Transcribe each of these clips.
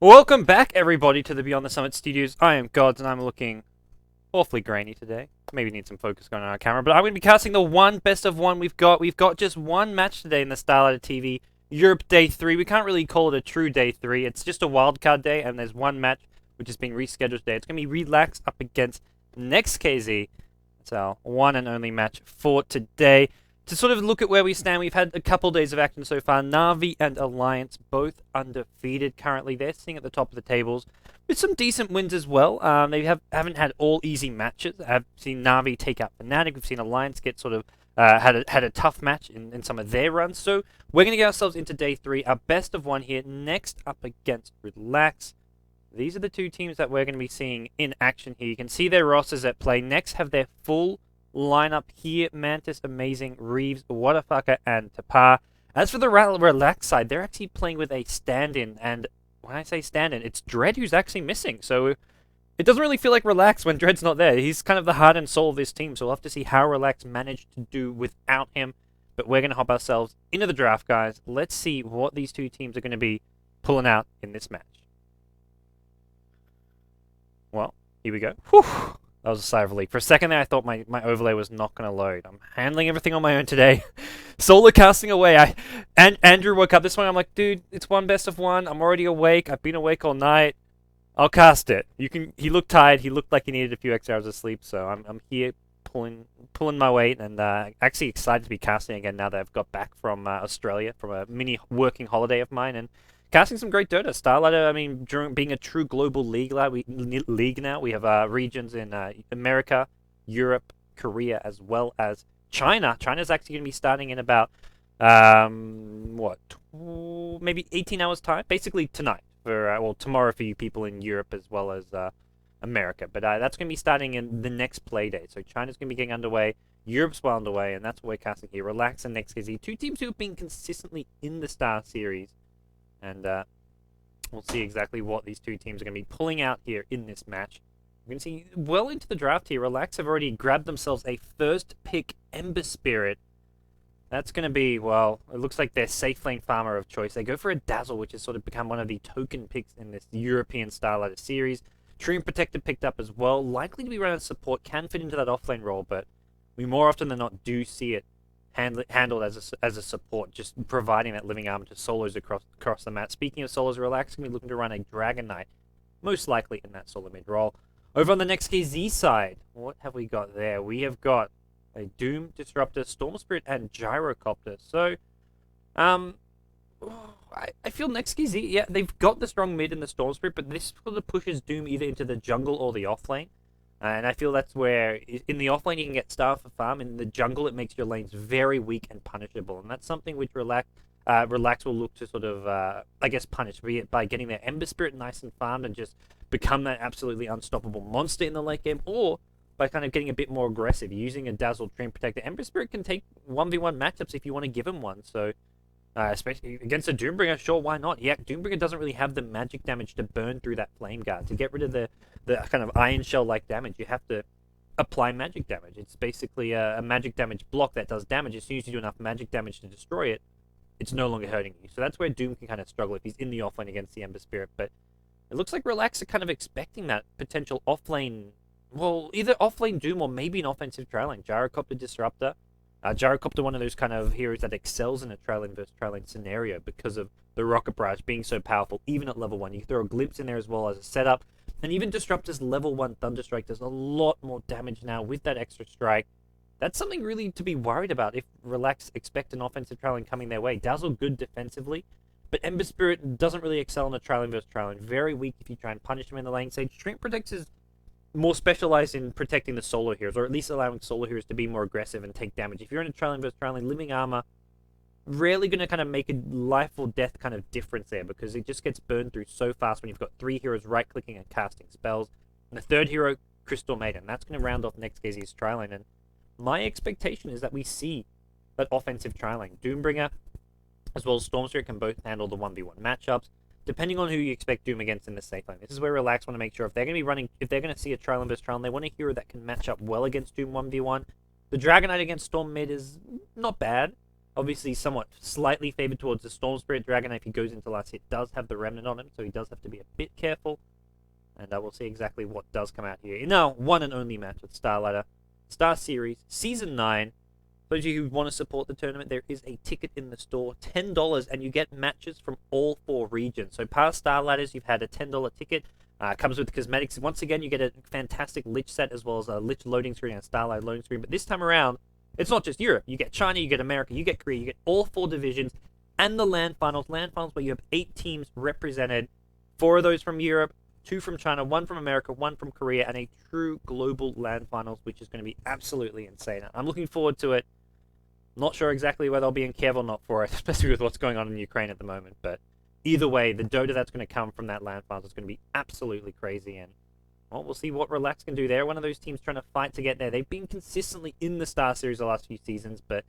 Welcome back, everybody, to the Beyond the Summit Studios. I am Gods, and I'm looking awfully grainy today. Maybe need some focus going on our camera, but I'm going to be casting the one best of one we've got. We've got just one match today in the Starladder TV Europe Day 3. We can't really call it a true Day 3. It's just a wildcard day, and there's one match which is being rescheduled today. It's going to be Relax up against Next.KZ. That's our one and only match for today. To sort of look at where we stand, we've had a couple days of action so far. Na'Vi and Alliance both undefeated currently. They're sitting at the top of the tables with some decent wins as well. They haven't had all easy matches. I've seen Na'Vi take out Fnatic. We've seen Alliance get sort of had a tough match in some of their runs. So we're going to get ourselves into Day 3. Our best of one here. Next up against Relax. These are the two teams that we're going to be seeing in action here. You can see their rosters at play. Next have their full lineup here: Mantis, Amazing, Reeves, Whatterfucker, and Tapar. As for the Relax side, they're actually playing with a stand-in, and when I say stand-in, it's Dread who's actually missing, so it doesn't really feel like Relax when Dread's not there. He's kind of the heart and soul of this team, so we'll have to see how Relax managed to do without him, but we're going to hop ourselves into the draft, guys. Let's see what these two teams are going to be pulling out in this match. Well, here we go. Whew. That was a sigh of relief. For a second there, I thought my overlay was not going to load. I'm handling everything on my own today. Solo casting away. Andrew woke up this morning. I'm like, dude, it's one best of one. I'm already awake. I've been awake all night. I'll cast it. He looked tired. He looked like he needed a few extra hours of sleep. So I'm here pulling my weight, and actually excited to be casting again now that I've got back from Australia from a mini working holiday of mine, and casting some great Dota. Starladder, I mean, during being a true global league now, we have regions in America, Europe, Korea, as well as China. China's actually going to be starting in about, maybe 18 hours time? Basically tonight, tomorrow for you people in Europe as well as America. But that's going to be starting in the next play day. So China's going to be getting underway, Europe's well underway, and that's what we're casting here. Relax and Next.KZ, two teams who have been consistently in the Star Series. And we'll see exactly what these two teams are going to be pulling out here in this match. You can see well into the draft here. Relax have already grabbed themselves a first pick Ember Spirit. That's going to be, well, it looks like their safe lane farmer of choice. They go for a Dazzle, which has sort of become one of the token picks in this European Starladder series. Treant Protector picked up as well. Likely to be running support, can fit into that offlane role, but we more often than not do see it handled as a support, just providing that living armor to solos across the map. Speaking of solos, Relax going to be looking to run a Dragon Knight, most likely in that solo mid role. Over on the Next.KZ side, what have we got there? We have got a Doom, Disruptor, Storm Spirit, and Gyrocopter. So, I feel Next.KZ, yeah, they've got the strong mid in the Storm Spirit, but this sort of pushes Doom either into the jungle or the offlane. And I feel that's where, in the offlane, you can get Star for farm. In the jungle, it makes your lanes very weak and punishable. And that's something which Relax will look to sort of, I guess, punish, be it by getting their Ember Spirit nice and farmed and just become that absolutely unstoppable monster in the late game, or by kind of getting a bit more aggressive, using a Dazzle, Treant Protector. Ember Spirit can take 1v1 matchups if you want to give him one. So, especially against a Doombringer, sure, why not? Yeah, Doombringer doesn't really have the magic damage to burn through that Flame Guard. To get rid of the kind of Iron Shell-like damage, you have to apply magic damage. It's basically a magic damage block that does damage. As soon as you do enough magic damage to destroy it, it's no longer hurting you. So that's where Doom can kind of struggle if he's in the offlane against the Ember Spirit. But it looks like Relax are kind of expecting that potential offlane, well, either offlane Doom or maybe an offensive trail lane. Gyrocopter, Disruptor. Gyrocopter, one of those kind of heroes that excels in a trail lane versus trail lane scenario because of the Rocket Barrage being so powerful, even at level 1. You can throw a Glimpse in there as well as a setup. And even Disruptor's level 1 Thunderstrike does a lot more damage now with that extra strike. That's something really to be worried about if Relax expect an offensive trail lane coming their way. Dazzle good defensively, but Ember Spirit doesn't really excel in a trail lane versus trail lane. Very weak if you try and punish him in the lane stage. Treant Protects is more specialized in protecting the solo heroes, or at least allowing solo heroes to be more aggressive and take damage. If you're in a trail lane versus trail lane, living armor rarely going to kind of make a life or death kind of difference there, because it just gets burned through so fast when you've got 3 heroes right-clicking and casting spells, and the 3rd hero, Crystal Maiden. That's going to round off Next.KZ's trail lane, and my expectation is that we see that offensive trail lane. Doombringer as well as Storm Spirit can both handle the 1v1 matchups, depending on who you expect Doom against in the safe lane. This is where Relax want to make sure if they're going to see a trail lane versus trail lane, they want a hero that can match up well against Doom 1v1. The Dragon Knight against Storm mid is not bad. Obviously, somewhat slightly favored towards the Storm Spirit Dragon. If he goes into last hit, does have the Remnant on him, so he does have to be a bit careful. And we'll see exactly what does come out here in our one and only match with Starladder Star Series Season 9. For those of you who want to support the tournament, there is a ticket in the store, $10, and you get matches from all 4 regions. So past Starladders, you've had a $10 ticket. Comes with cosmetics. Once again, you get a fantastic Lich set as well as a Lich loading screen and a Starlight loading screen. But this time around, it's not just Europe. You get China, you get America, you get Korea, you get all 4 divisions and the LAN finals. LAN finals where you have 8 teams represented. 4 of those from Europe, 2 from China, 1 from America, 1 from Korea, and a true global LAN finals, which is going to be absolutely insane. I'm looking forward to it. Not sure exactly whether I'll be in Kiev or not for it, especially with what's going on in Ukraine at the moment. But either way, the Dota that's going to come from that LAN finals is going to be absolutely crazy. And well, we'll see what Relax can do. They're one of those teams trying to fight to get there. They've been consistently in the Star Series the last few seasons, but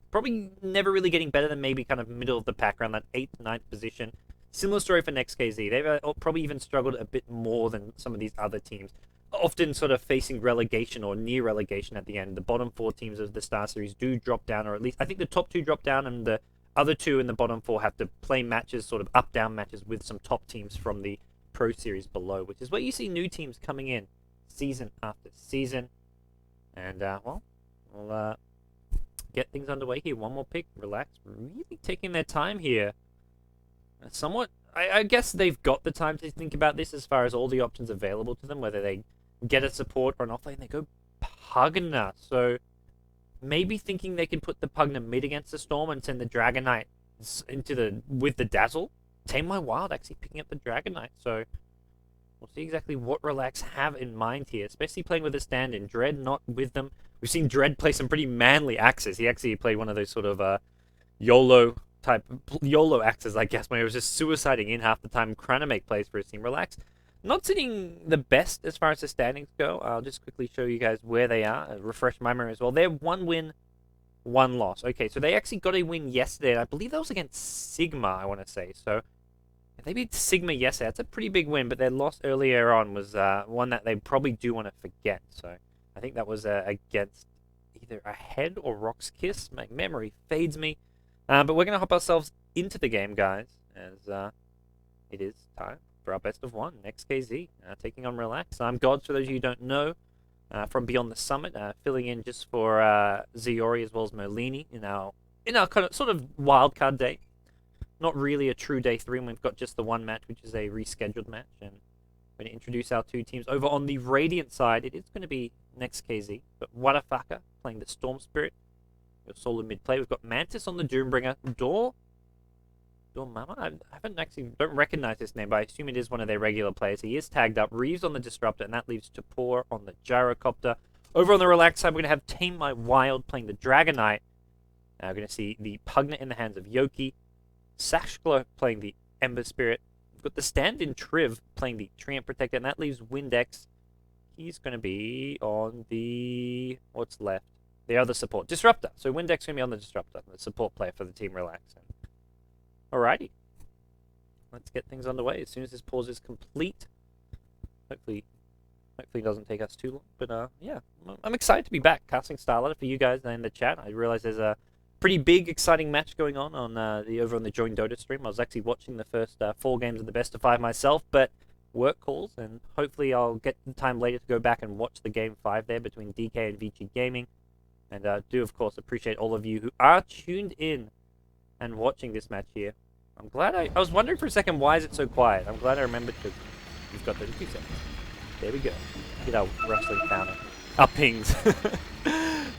probably never really getting better than maybe kind of middle of the pack, around that 8th, 9th position. Similar story for Next.KZ. They've probably even struggled a bit more than some of these other teams. Often sort of facing relegation or near relegation at the end. The bottom 4 teams of the Star Series do drop down, or at least I think the top 2 drop down, and the other 2 in the bottom 4 have to play matches, sort of up-down matches with some top teams from the Pro Series below, which is where you see new teams coming in season after season. And, well, we'll get things underway here. One more pick. Relax. Really taking their time here. Somewhat, I guess they've got the time to think about this as far as all the options available to them, whether they get a support or an offlane. They go Pugna, so maybe thinking they can put the Pugna mid against the Storm and send the Dragon Knight into with the Dazzle. Tame My Wild actually picking up the Dragon Knight, so we'll see exactly what Relax have in mind here, especially playing with a stand-in. Dread not with them. We've seen Dread play some pretty manly axes. He actually played one of those sort of YOLO axes, I guess, when he was just suiciding in half the time, trying to make plays for his team. Relax. Not sitting the best as far as the standings go. I'll just quickly show you guys where they are. Refresh my memory as well. They're 1 win, 1 loss. Okay, so they actually got a win yesterday, and I believe that was against Sigma, I want to say. So if they beat Sigma yesterday, that's a pretty big win, but their loss earlier on was one that they probably do want to forget. So I think that was against either Ahead or Rock's Kiss. My memory fades me. But we're going to hop ourselves into the game, guys, as it is time for our best of 1, Next.KZ, taking on Relax. I'm Gods, for those of you who don't know, from Beyond the Summit, filling in just for Ziori as well as Merlini in our kind of sort of wildcard day. Not really a true day 3, and we've got just the 1 match, which is a rescheduled match. And we're going to introduce our 2 teams. Over on the Radiant side, it is going to be Next.KZ, but Wadafaka playing the Storm Spirit. Solo mid play. We've got Mantis on the Doombringer. Dormammu? I don't recognize this name, but I assume it is one of their regular players. He is tagged up. Reeves on the Disruptor, and that leaves Tapor on the Gyrocopter. Over on the Relax side, we're going to have Tame My Wild playing the Dragon Knight. We're going to see the Pugna in the hands of Yoki. Sashkla playing the Ember Spirit. We've got the stand-in Triv playing the Treant Protector, and that leaves Windex. He's going to be on the... what's left? The other support. Disruptor. So Windex going to be on the Disruptor, the support player for the team Relax. Alrighty. Let's get things underway as soon as this pause is complete. Hopefully it doesn't take us too long. But yeah, I'm excited to be back casting Starladder for you guys in the chat. I realize there's a pretty big, exciting match going on over on the Join Dota stream. I was actually watching the first 4 games of the best of 5 myself, but work calls, and hopefully I'll get the time later to go back and watch the game 5 there between DK and VG Gaming. And I do, of course, appreciate all of you who are tuned in and watching this match here. I'm glad I was wondering for a second, why is it so quiet? I'm glad I remembered, because we've got 32 seconds. There we go. Get our wrestling counter. Our pings.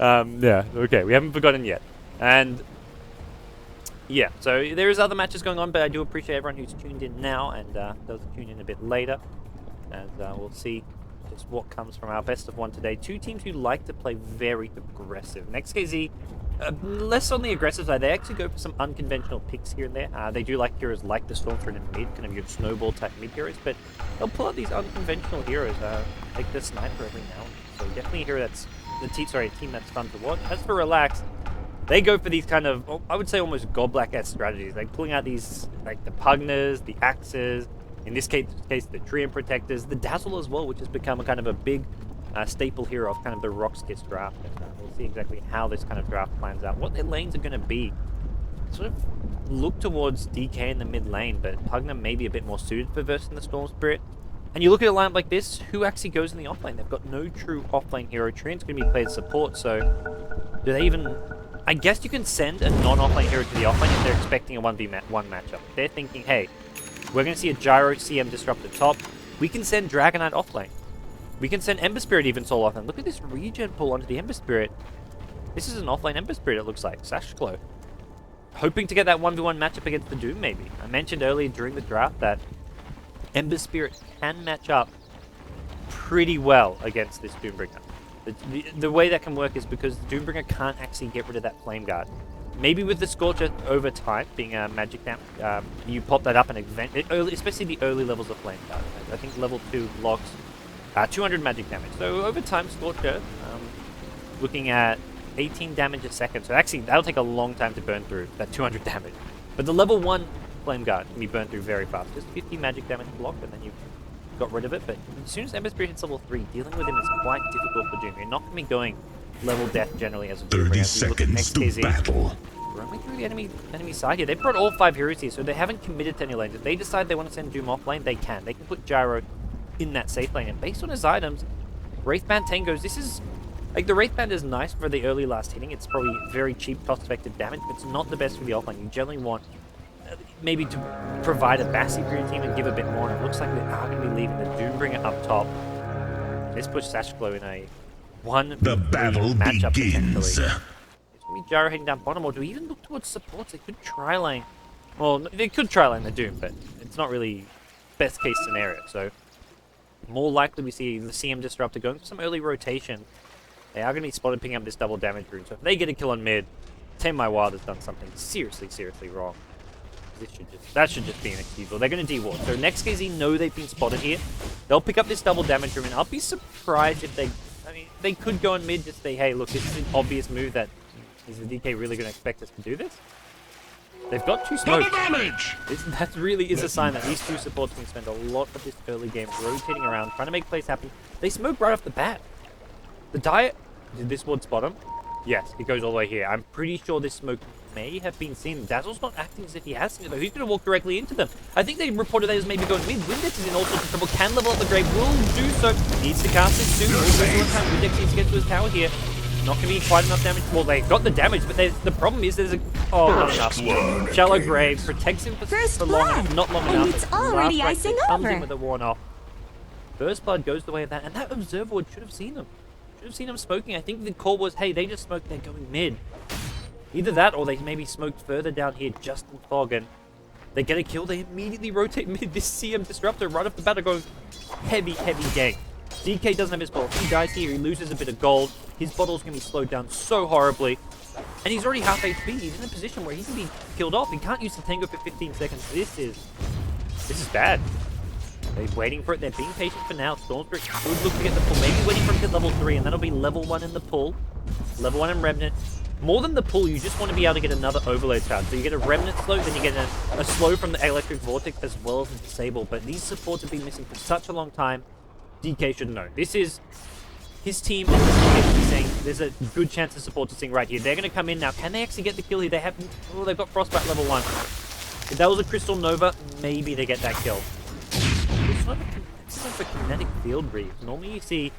Yeah, okay, we haven't forgotten yet. And yeah, so there is other matches going on, but I do appreciate everyone who's tuned in now and those who tune in a bit later. And we'll see just what comes from our best of 1 today. 2 teams who like to play very aggressive. Next.KZ, less on the aggressive side. They actually go for some unconventional picks here and there. They do like heroes like the Stormfront and mid, kind of your snowball type mid heroes, but they'll pull out these unconventional heroes, like the Sniper every now and then. So definitely a hero that's a team that's fun to watch. As for Relax, they go for these kind of, I would say, almost Godblack-esque strategies, like pulling out these, like the Pugnas, the Axes, in this case the Treant Protectors, the Dazzle as well, which has become a kind of a big staple hero of kind of the Rockskits draft. And we'll see exactly how this kind of draft plans out, what their lanes are going to be. sort of look towards DK in the mid lane, but Pugna may be a bit more suited for versing the Storm Spirit. And you look at a lineup like this, who actually goes in the offlane? They've got no true offlane hero. Trion's going to be played support, so do they even... I guess you can send a non-offlane hero to the offlane if they're expecting a 1v1 matchup. They're thinking, hey, we're going to see a Gyro CM disrupt the top. We can send Dragonite offlane. We can send Ember Spirit even solo offlane. Look at this regen pull onto the Ember Spirit. This is an offlane Ember Spirit, it looks like. Sashglow. Hoping to get that 1v1 matchup against the Doom, maybe. I mentioned earlier during the draft that Ember Spirit can match up pretty well against this Doombringer. The way that can work is because the Doombringer can't actually get rid of that Flame Guard. Maybe with the Scorcher over time, being a magic damage, you pop that up and especially the early levels of Flame Guard. I think level 2 blocks 200 magic damage. So over time, Scorcher, looking at 18 damage a second. So actually, that'll take a long time to burn through, that 200 damage. But the level 1 Flame Guard can be burned through very fast. Just 50 magic damage block, and then you've got rid of it. But as soon as Ember Spirit hits level 3, dealing with him is quite difficult for Doom. You're not going to be going level death generally as a Doom. 30 seconds to battle. Roaming through the enemy side here. They've brought all 5 heroes here, so they haven't committed to any lanes. If they decide they want to send Doom off lane, they can. They can put Gyro in that safe lane. And based on his items, Wraithband Tangos, this is... Like, the Wraithband is nice for the early last hitting. It's probably very cheap, cost-effective damage, but it's not the best for the offlane. You generally want maybe to provide a Bassi for your team and give a bit more. And it looks like they are going to be leaving the Doombringer up top. Let's push Sashglow in a 1v3 The battle matchup begins. potentially. It's going to be Gyro heading down bottom, or do we even look towards supports? They could try lane. Well, they could try lane the Doom, but it's not really best case scenario. So more likely we see the CM Disruptor going for some early rotation. They are going to be spotted picking up this double damage rune. So if they get a kill on mid, Tame My Wild has done something seriously wrong. That should just be inexcusable. They're going to de-ward. So Next.KZ know they've been spotted here. They'll pick up this double damage rune. And I'll be surprised if they... I mean, they could go on mid, just say, hey, look, this is an obvious move that... Is the DK really going to expect us to do this? They've got 2 smokes. That really is a sign that these 2 supports can spend a lot of this early game rotating around, trying to make plays happen. They smoke right off the bat. The Diet... Did this ward spot him? Yes, it goes all the way here. I'm pretty sure this smoke may have been seen. Dazzle's not acting as if he has seen it, though. He's going to walk directly into them. I think they reported that as maybe going mid. Windex is in all sorts of trouble. Can level up the grave. Will do so. Needs to cast it soon. Windex needs to get to his tower here. Not going to be quite enough damage. Well, they got the damage, but the problem is there's a... Oh, not enough. Shallow grave protects him for long enough. Not long enough. It's already icing comes over. in with a warn off. First Blood goes the way of that, and that Observer Ward should have seen them. Should have seen them smoking. I think the call was, hey, they just smoked, they're going mid. Either that, or they maybe smoked further down here just in fog, and they get a kill, they immediately rotate mid. This CM Disruptor right off the bat are going heavy gank. DK doesn't have his bottle. If he dies here, he loses a bit of gold. His bottle's going to be slowed down so horribly. And he's already half HP. He's in a position where he can be killed off. He can't use the Tango for 15 seconds. This is bad. They're waiting for it. They're being patient for now. Stormspirit could look to get the pull. Maybe waiting for him to get level 3, and that'll be level 1 in the pull. Level 1 in Remnant. More than the pull, you just want to be able to get another overload charge. So you get a Remnant slow, then you get a slow from the Electric Vortex as well as a Disable. But these supports have been missing for such a long time. DK should know. This is his team, and his team is saying there's a good chance the supports are seeing right here. They're going to come in now. Can they actually get the kill here? They haven't. Oh, they've got Frostbite level 1. If that was a Crystal Nova, maybe they get that kill. It's not a kinetic field reef. Normally you see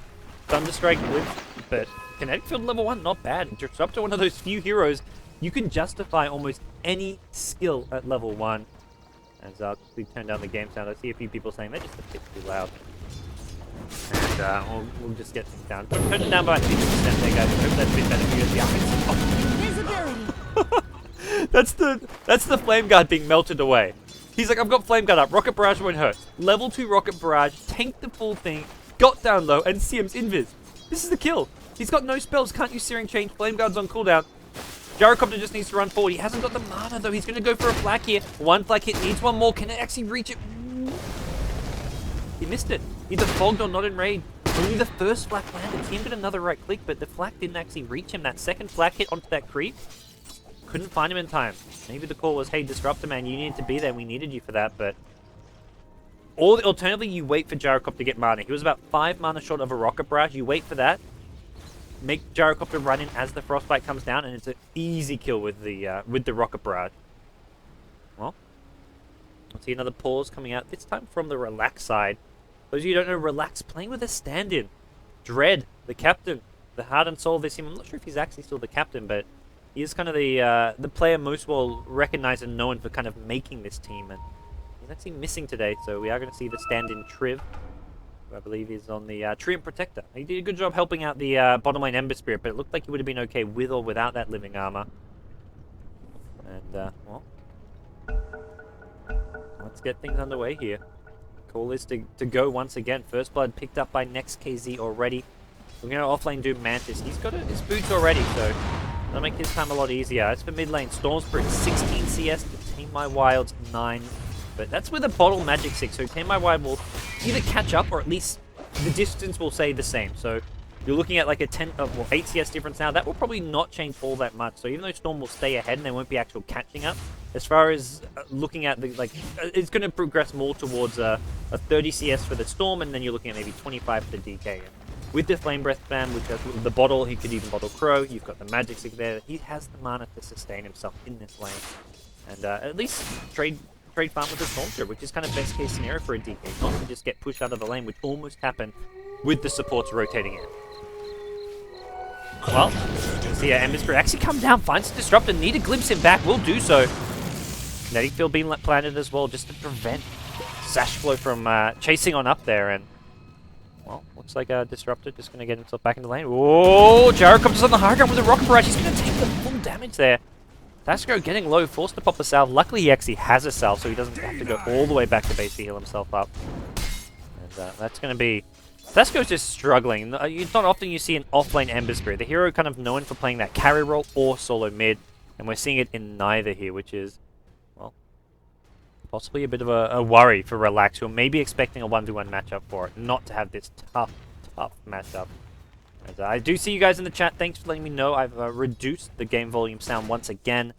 Thunderstrike Blitz, but kinetic field level 1, not bad. Just up to one of those few heroes, you can justify almost any skill at level 1. As I'll quickly turn down the game sound, I see a few people saying they're just a bit too loud. And we'll just get things down. Turn it down by 50% there, guys. I hope that's a bit better for you. Visibility. That's the Flame Guard being melted away. He's like, I've got Flame Guard up. Rocket Barrage won't hurt. Level 2 Rocket Barrage. Tanked the full thing. Got down low. And CM's invis. This is the kill. He's got no spells. Can't use Searing Change. Flame Guard's on cooldown. Gyrocopter just needs to run forward. He hasn't got the mana, though. He's going to go for a flak here. One flak hit. Needs one more. Can it actually reach it? He missed it. Either fogged or not in raid. Only the first flak landed. He did another right click, but the flak didn't actually reach him. That second flak hit onto that creep. Couldn't find him in time. Maybe the call was, hey, Disruptor Man, you needed to be there. We needed you for that, but... Alternatively, you wait for Gyrocopter to get mana. He was about 5 mana short of a Rocket Barrage. You wait for that. make Gyrocopter run in as the Frostbite comes down, and it's an easy kill with the Rocket Barrage. Well, I'll see another pause coming out, this time from the Relax side. Those of you who don't know, Relax playing with a stand-in. Dread, the captain, the heart and soul of this team. I'm not sure if he's actually still the captain, but he is kind of the player most well recognized and known for kind of making this team. And he's actually missing today, so we are going to see the stand-in Triv, who I believe is on the Treant Protector. He did a good job helping out the bottom lane Ember Spirit, but it looked like he would have been okay with or without that living armor. And, well, let's get things underway here. Call is to go once again. First blood picked up by Next.KZ already. We're going to offlane Doom Mantis. He's got his boots already, so that'll make his time a lot easier. As for mid lane, Stormspirit 16 CS to Tame My Wild's 9. But that's with a bottle Magic 6, so Tame My Wild will either catch up or at least the distance will stay the same. So you're looking at like a 8 CS difference now. That will probably not change all that much. So even though Storm will stay ahead and there won't be actual catching up, as far as looking at the, it's going to progress more towards a 30 CS for the Storm, and then you're looking at maybe 25 for the DK. And with the Flame Breath spam, with the bottle, he could even bottle Crow. You've got the Magic Stick there. He has the mana to sustain himself in this lane. And at least trade farm with the Stormtrooper, which is kind of best case scenario for a DK. Not to just get pushed out of the lane, which almost happened with the supports rotating in. Well, see Ember Spirit actually come down, finds a Disruptor, need to glimpse him back, will do so. Netting Field being planted as well, just to prevent Sashflow from chasing on up there. And, well, looks like a Disruptor just going to get himself back in the lane. Oh, Gyrocopter's on the high ground with a Rocket Barrage. He's going to take the full damage there. Tasco getting low, forced to pop a salve. Luckily, he actually has a salve, so he doesn't have to go all the way back to base to heal himself up. And that's going to be... Tasco's just struggling. It's not often you see an offlane Ember Spirit. The hero kind of known for playing that carry role or solo mid, and we're seeing it in neither here, which is, well, possibly a bit of a worry for Relax, who are maybe expecting a 1v1 matchup for it, not to have this tough matchup. And, I do see you guys in the chat. Thanks for letting me know. I've reduced the game volume sound once again.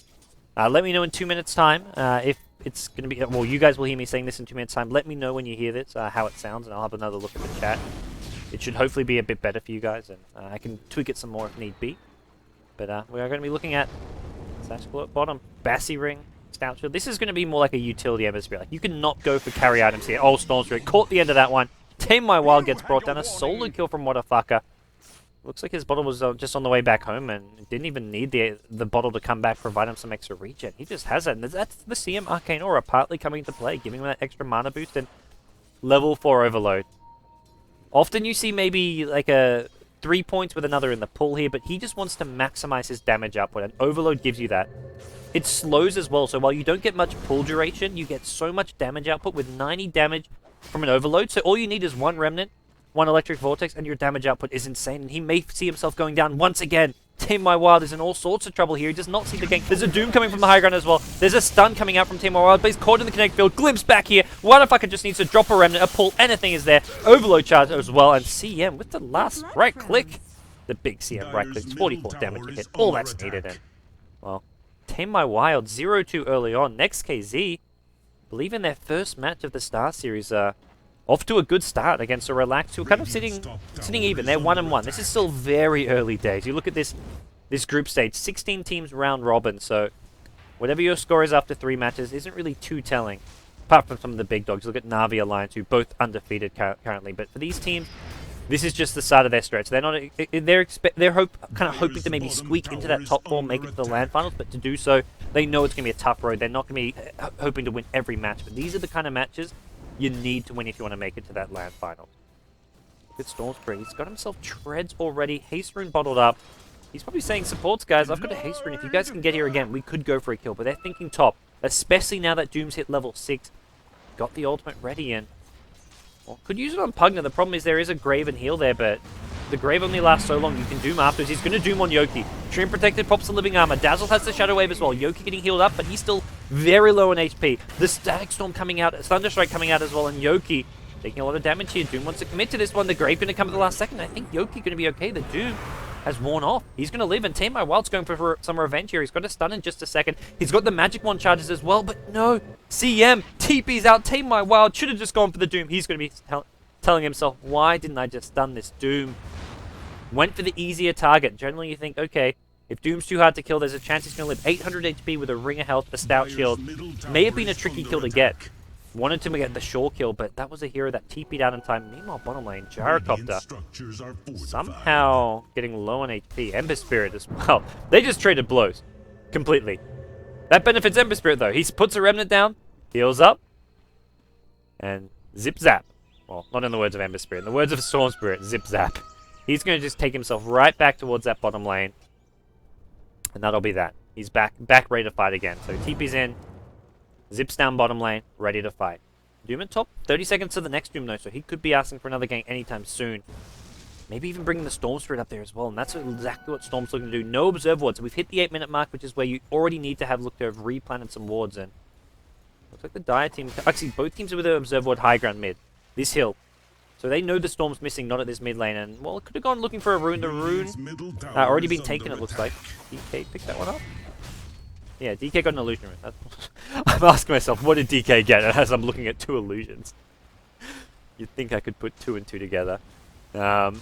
Let me know in 2 minutes' time if it's going to be... Well, you guys will hear me saying this in 2 minutes' time. Let me know when you hear this, how it sounds, and I'll have another look at the chat. It should hopefully be a bit better for you guys, and I can tweak it some more if need be. But we are going to be looking at Sashflow at bottom, Bassy Ring, Stoutshield. This is going to be more like a utility Ember Spirit. Like, you cannot go for carry items here. Oh, Stormspirit caught the end of that one. Tame My Wild gets brought down. A solo kill from Whatafaka. Looks like his bottle was just on the way back home and didn't even need the bottle to come back, provide him some extra regen. He just has it, and that's the CM Arcane Aura partly coming into play, giving him that extra mana boost and level 4 overload. Often you see maybe like a 3 points with another in the pull here, but he just wants to maximize his damage output, and overload gives you that. It slows as well, so while you don't get much pull duration, you get so much damage output with 90 damage from an overload, so all you need is one Remnant, one Electric Vortex, and your damage output is insane, and he may see himself going down once again. Tame My Wild is in all sorts of trouble here. He does not see the gank. There's a Doom coming from the high ground as well. There's a stun coming out from Tame My Wild, but he's caught in the connect field. Glimpse back here. Whatafaka just needs to drop a Remnant, a pull, anything is there. Overload charge as well, and CM with the last right click. The big CM right click. 44 damage a hit. All that's needed, and, well, Tame My Wild 0-2 early on. Next.KZ, I believe in their first match of the Star Series, off to a good start against a Relax, who are kind of sitting even. They're 1-1. This is still very early days. You look at this group stage, 16 teams round robin, so whatever your score is after 3 matches isn't really too telling, apart from some of the big dogs. Look at Na'Vi Alliance, who both undefeated currently, but for these teams, this is just the start of their stretch. They're not. They're kind of hoping to maybe squeak into that top 4, make it to the LAN finals, but to do so, they know it's going to be a tough road. They're not going to be hoping to win every match, but these are the kind of matches you need to win if you want to make it to that LAN final. Look at Stormspirit. He's got himself treads already. Haste Rune bottled up. He's probably saying, supports, guys, I've got a Haste Rune. If you guys can get here again, we could go for a kill. But they're thinking top, especially now that Doom's hit level 6. Got the ultimate ready in. Well, could use it on Pugna. The problem is there is a Grave and heal there, but the Grave only lasts so long. You can Doom afterwards. He's going to Doom on Yoki. Treant Protected pops the living armor. Dazzle has the Shadow Wave as well. Yoki getting healed up, but he's still very low on HP. The Static Storm coming out, Thunderstrike coming out as well, and Yoki taking a lot of damage here. Doom wants to commit to this one. The Grave going to come at the last second. I think Yoki going to be okay. The Doom has worn off. He's going to live, and Tame My Wild's going for some revenge here. He's got a stun in just a second. He's got the Magic Wand charges as well, but no. CM TP's out. Tame My Wild should have just gone for the Doom. He's going to be telling himself, why didn't I just stun this Doom? Went for the easier target. Generally, you think, okay, if Doom's too hard to kill, there's a chance he's going to live. 800 HP with a ring of health, a stout shield. May have been a tricky kill to get. Wanted to get the sure kill, but that was a hero that TP'd out in time. Meanwhile, bottom lane, Gyrocopter somehow getting low on HP. Ember Spirit as well. They just traded blows. Completely. That benefits Ember Spirit, though. He puts a Remnant down, heals up, and zip zap. Well, not in the words of Ember Spirit. In the words of Storm Spirit, zip zap. He's going to just take himself right back towards that bottom lane. And that'll be that. He's back ready to fight again. So TP's in, zips down bottom lane, ready to fight. Doom at top, 30 seconds to the next Doom though, so he could be asking for another gank anytime soon. Maybe even bringing the Storm Spirit up there as well, and that's exactly what Storm's looking to do. No Observe Wards. We've hit the 8-minute mark, which is where you already need to have looked to have replanted some wards in. Looks like the Dire team, actually both teams are with an Observe Ward high ground mid. This hill. So they know the Storm's missing, not at this mid lane, and well, it could have gone looking for a rune. The rune already been taken, it looks like. DK picked that one up? Yeah, DK got an illusion rune. I'm asking myself, what did DK get as I'm looking at 2 illusions? You'd think I could put 2 and 2 together. But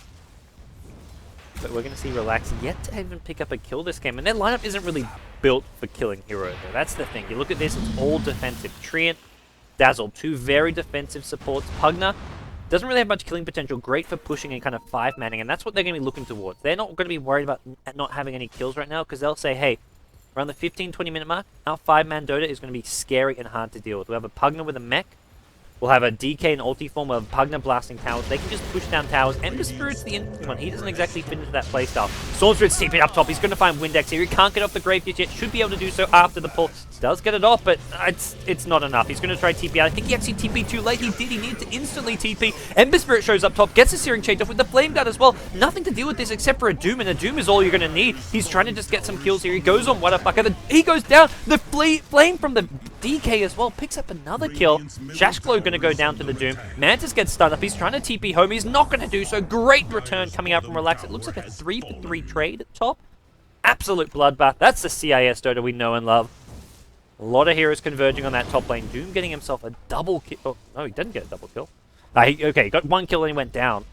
we're going to see Relax yet to even pick up a kill this game, and their lineup isn't really built for killing heroes, though. That's the thing. You look at this, it's all defensive. Treant, Dazzle, 2 very defensive supports. Pugna doesn't really have much killing potential, great for pushing and kind of 5-manning, and that's what they're going to be looking towards. They're not going to be worried about not having any kills right now, because they'll say, hey, around the 15-20 minute mark, our 5-man Dota is going to be scary and hard to deal with. We'll have a Pugna with a mech, we'll have a DK and ulti form, we'll have Pugna blasting towers. They can just push down towers. Ember Spirit's the interesting one. He doesn't exactly fit into that playstyle. Storm Spirit's TP up top. He's going to find Windex here. He can't get off the grave just yet. Should be able to do so after the pull. Does get it off, but it's not enough. He's going to try TP out. I think he actually TP'd too late. He did. He needed to instantly TP. Ember Spirit shows up top, gets a Searing Chain off with the Flame Guard as well. Nothing to deal with this except for a Doom, and a Doom is all you're going to need. He's trying to just get some kills here. He goes on Whatafaka. He goes down. The Flame from the DK as well picks up another kill. Shashglow going to go down to the Doom. Mantis gets stunned up. He's trying to TP home. He's not going to do so. Great return coming out from Relax. It looks like a 3-for-3 trade at top. Absolute bloodbath. That's the CIS Dota we know and love. A lot of heroes converging on that top lane. Doom getting himself a double kill. Oh, no, he didn't get a double kill. Okay, he got 1 kill and he went down.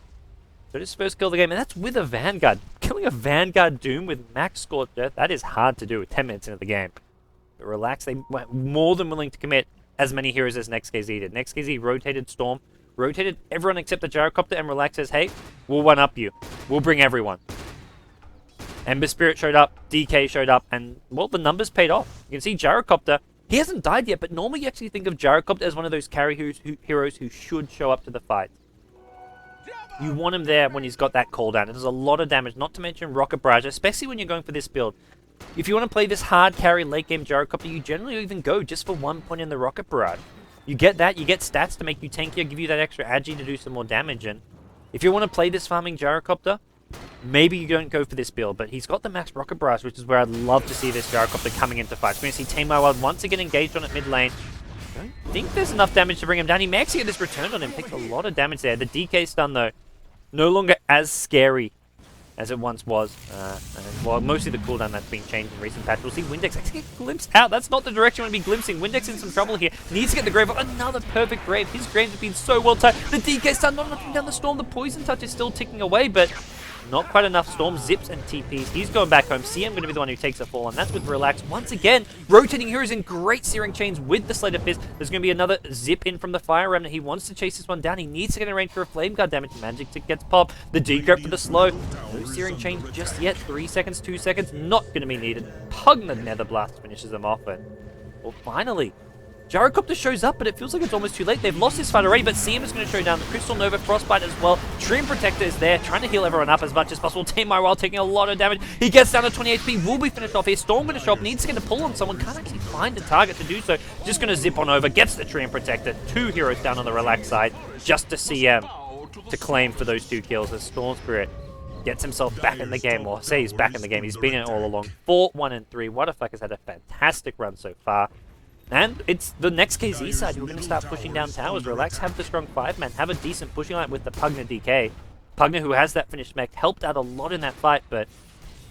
So his first kill of the game, and that's with a Vanguard. Killing a Vanguard Doom with max scorched earth, that is hard to do with 10 minutes into the game. But Relax, they were more than willing to commit as many heroes as Next.KZ did. Next.KZ rotated Storm, rotated everyone except the Gyrocopter, and Relax says, hey, we'll one-up you. We'll bring everyone. Ember Spirit showed up, DK showed up, and, well, the numbers paid off. You can see Gyrocopter, he hasn't died yet, but normally you actually think of Gyrocopter as one of those carry heroes who should show up to the fight. You want him there when he's got that cooldown. It does a lot of damage, not to mention Rocket Barrage, especially when you're going for this build. If you want to play this hard carry late game Gyrocopter, you generally even go just for 1 point in the Rocket Barrage. You get that, you get stats to make you tankier, give you that extra agi to do some more damage, and if you want to play this farming Gyrocopter, maybe you don't go for this build, but he's got the max Rocket Barrage, which is where I'd love to see this Gyrocopter coming into fights. We're going to see Tame Wild once again engaged on it mid lane. I don't think there's enough damage to bring him down. He may actually get this returned on him. Takes a lot of damage there. The DK stun, though, no longer as scary as it once was. Well, mostly the cooldown that's been changed in recent patches. We'll see Windex actually get glimpsed out. That's not the direction you want to be glimpsing. Windex in some trouble here. Needs to get the grave. Another perfect grave. His graves have been so well timed. The DK stun not knocking down the Storm. The poison touch is still ticking away, but not quite enough. Storm zips and TPs. He's going back home. CM going to be the one who takes a fall, and that's with Relax. Once again, rotating heroes in great Searing Chains with the Slate of Fist. There's going to be another zip in from the Fire Remnant. He wants to chase this one down. He needs to get in range for a Flame Guard damage. Magic Tick gets popped. The Decrypt for the slow. No Searing Chains just yet. 3 seconds, 2 seconds. Not going to be needed. Pugna Nether Blast finishes them off, and well, finally, Gyrocopter shows up, but it feels like it's almost too late. They've lost this fight already, but CM is going to show down the Crystal Nova, Frostbite as well. Treant Protector is there, trying to heal everyone up as much as possible. Tame Wild taking a lot of damage. He gets down to 20 HP, will be finished off here. Storm going to show up, needs to get a pull on someone, can't actually find a target to do so. Just going to zip on over, gets the Treant Protector. 2 heroes down on the Relax side, just to CM to claim for those 2 kills as Storm Spirit gets himself back in the game, or say he's back in the game. He's been in it all along. 4-1-3. Whatafaka has had a fantastic run so far. And it's the Next.KZ side who are going to start pushing down towers. Relax, have the strong 5-man, have a decent pushing line with the Pugna DK. Pugna, who has that finished mech, helped out a lot in that fight, but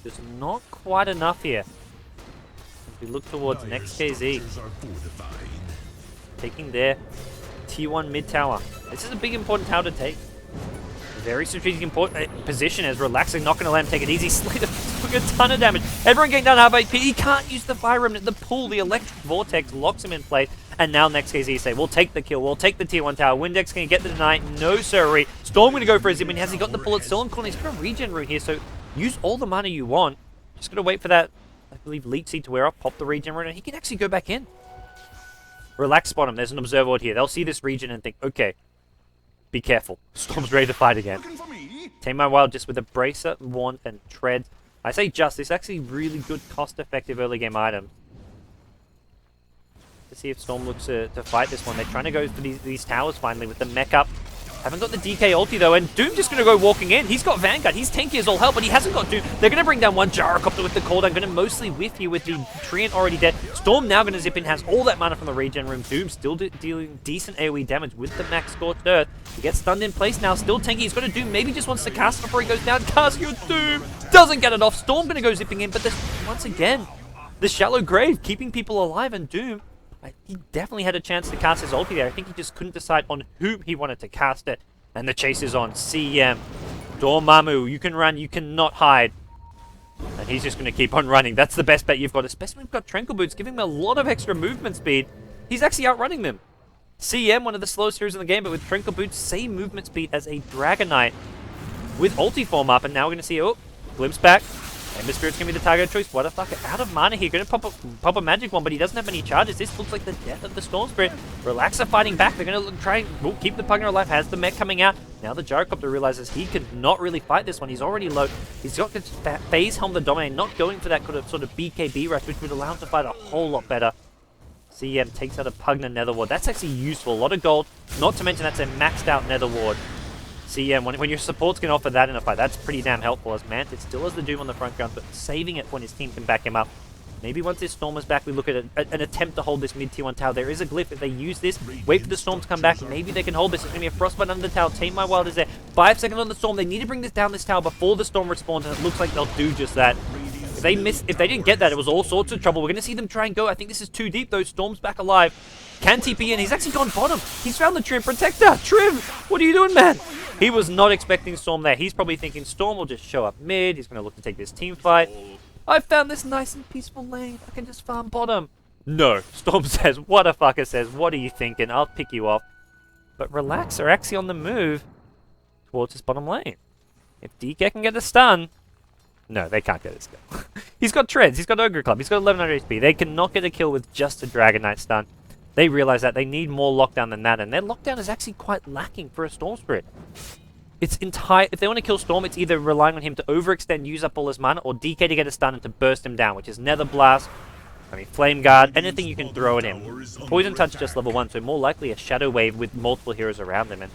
there's not quite enough here. As we look towards Next.KZ taking their T1 mid tower. This is a big important tower to take. very strategic position as Relaxing, not going to let him take it easy. Slater took a ton of damage. Everyone getting down half HP. He can't use the Fire Remnant. The pull, the Electric Vortex locks him in place. And now Next.KZ say, we'll take the kill. We'll take the tier 1 tower. Windex going to get the deny. No sirree. Storm going to go for a zip. And has he got the bullet still in corner? He's got a regen rune here, so use all the mana you want. Just got to wait for that, I believe, Leech Seed to wear off. Pop the regen rune, and he can actually go back in. Relax bottom. There's an Observer Ward here. They'll see this region and think, okay, be careful. Storm's ready to fight again. Tame My Wild just with a Bracer, Wand, and Tread. I say just, this actually really good cost-effective early game item. To see if Storm looks to fight this one. They're trying to go for these towers finally with the mech up. Haven't got the DK ulti though, and Doom just going to go walking in. He's got Vanguard, he's tanky as all hell, but he hasn't got Doom. They're going to bring down one Gyrocopter with the cooldown, going to mostly whiff you with the Treant already dead. Storm now going to zip in, has all that mana from the regen room. Doom still dealing decent AoE damage with the max Scorched Earth. He gets stunned in place now, still tanky. He's got a Doom, maybe just wants to cast before he goes down. Cast your Doom! Doesn't get it off. Storm going to go zipping in, but once again, the shallow grave keeping people alive, and Doom, he definitely had a chance to cast his ulti there. I think he just couldn't decide on whom he wanted to cast it. And the chase is on. CM. Dormammu, you can run, you cannot hide. And he's just going to keep on running. That's the best bet you've got, especially when you've got Tranquil Boots, giving him a lot of extra movement speed. He's actually outrunning them. CM, one of the slowest heroes in the game, but with Tranquil Boots, same movement speed as a Dragon Knight. With ulti form up, and now we're going to see, oh, glimpse back. Ember Spirit's going to be the target of choice. What a fucker. Out of mana here. Going to pop a magic one, but he doesn't have any charges. This looks like the death of the Storm Spirit. Relax are fighting back. They're going to try and keep the Pugner alive. Has the mech coming out. Now the Gyrocopter realizes he could not really fight this one. He's already low. He's got this Phase Helm the Dominate, not going for that sort of BKB rush, which would allow him to fight a whole lot better. CM takes out a Pugner Nether Ward. That's actually useful. A lot of gold. Not to mention that's a maxed out Nether Ward. CM, when your supports can offer that in a fight, that's pretty damn helpful, as Mantis still has the Doom on the front ground, but saving it when his team can back him up. Maybe once this Storm is back, we look at an attempt to hold this mid-tier 1 tower. There is a glyph. If they use this, wait for the Storm to come back, maybe they can hold this. It's going to be a Frostbite under the tower. Tame My Wild is there. 5 seconds on the Storm. They need to bring this down this tower before the Storm respawns, and it looks like they'll do just that. If they didn't get that, it was all sorts of trouble. We're going to see them try and go. I think this is too deep, though. Storm's back alive. Can TP in. He's actually gone bottom. He's found the Trim Protector. Trim, what are you doing, man? He was not expecting Storm there. He's probably thinking Storm will just show up mid. He's going to look to take this team fight. I found this nice and peaceful lane. I can just farm bottom. No. Storm says, what a fucker says. What are you thinking? I'll pick you off. But Relax are actually on the move towards this bottom lane. If DK can get a stun... No, they can't get a stun. He's got Treads. He's got Ogre Club. He's got 1100 HP. They cannot get a kill with just a Dragon Knight stun. They realize that they need more lockdown than that, and their lockdown is actually quite lacking for a Storm Spirit. It's if they want to kill Storm, it's either relying on him to overextend, use up all his mana, or DK to get a stun and to burst him down, which is Nether Blast, Flame Guard, anything you can throw at him. Poison Touch just level 1, so more likely a Shadow Wave with multiple heroes around him. And